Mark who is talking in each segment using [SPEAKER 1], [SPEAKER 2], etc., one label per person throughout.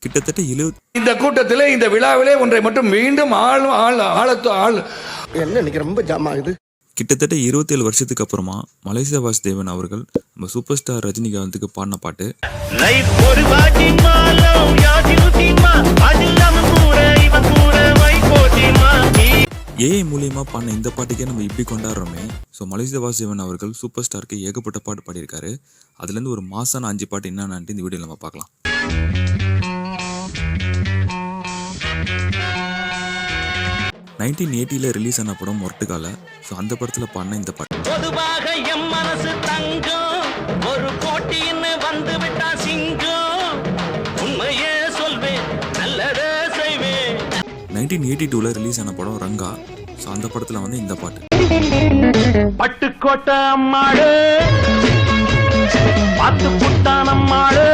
[SPEAKER 1] கிட்டத்தட்ட 70
[SPEAKER 2] இந்த கூட்டத்திலே இந்த விழாவிலே ஒன்றை மட்டும் மீண்டும்
[SPEAKER 3] என்ன இன்னைக்கு ரொம்ப ஜாம் ஆகுது.
[SPEAKER 1] கிட்டத்தட்ட 27 வருஷத்துக்கு அப்புறமா மலேசியா வாசுதேவன் அவர்கள் நம்ம சூப்பர் ஸ்டார் ரஜினிகாந்துக்கு பாடின பாட்டு ஏஐ மூலியமா பாடின இந்த பாட்டுக்கே நம்ம இப்படி கொண்டாடுறோமே. ஸோ மலேசியா வாசுதேவன் அவர்கள் சூப்பர் ஸ்டாருக்கு ஏகப்பட்ட பாட்டு பாடியிருக்காரு. அதுலேருந்து ஒரு மாசான 5 பாட்டு என்னென்னு இந்த வீடியோவில் நம்ம பார்க்கலாம். (1980) ரிலீஸ் ஆன படம் மொரட்டுக்கால. ஸோ அந்த படத்தில் பாடின இந்த பாட்டு 1982 ரிலீஸ் ஆன படம் ரங்கா. ஸோ அந்த படத்தில் வந்து இந்த பாட்டு
[SPEAKER 4] பட்டுக்கோட்டை அம்மாடு பாத்து புட்டான் அம்மாடு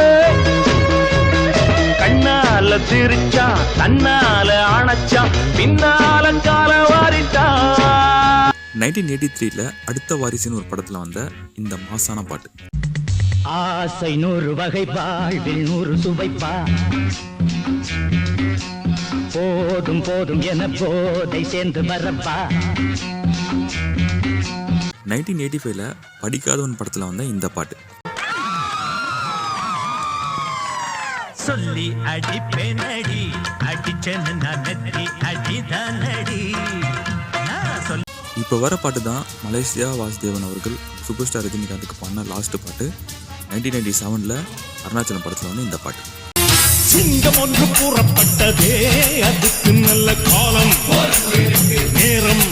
[SPEAKER 4] கண்ணால சிரிச்சா தன்னால அணைச்சா பின்னால கால வாரிட்டா.
[SPEAKER 1] 1983 அடுத்த வாரிசுன்னு ஒரு படத்தில் வந்த இந்த மாசான பாட்டு
[SPEAKER 5] ஆசை 100 வகை வாழ்வில் 100 சுவைப்பா போதும் போதும் என போதை சேர்ந்து வரப்பா.
[SPEAKER 1] 1985 படிக்காதவன் படத்தில் வந்த இந்த பாட்டு
[SPEAKER 5] சொல்லி அடிப்பேனடி அடிச்சேன்னு நான் நெத்தி அடிதானடி.
[SPEAKER 1] இப்போ வர பாட்டு தான் மலேசியா வாசுதேவன் அவர்கள் சூப்பர் ஸ்டார் ரஜினிகாந்துக்கு பாடின லாஸ்ட் பாட்டு. 1997 அருணாச்சலம் படத்தில் வந்து இந்த பாட்டு
[SPEAKER 4] சிங்கம் ஒன்று கூறப்பட்டதே அதுக்கு நல்ல காலம் நேரம்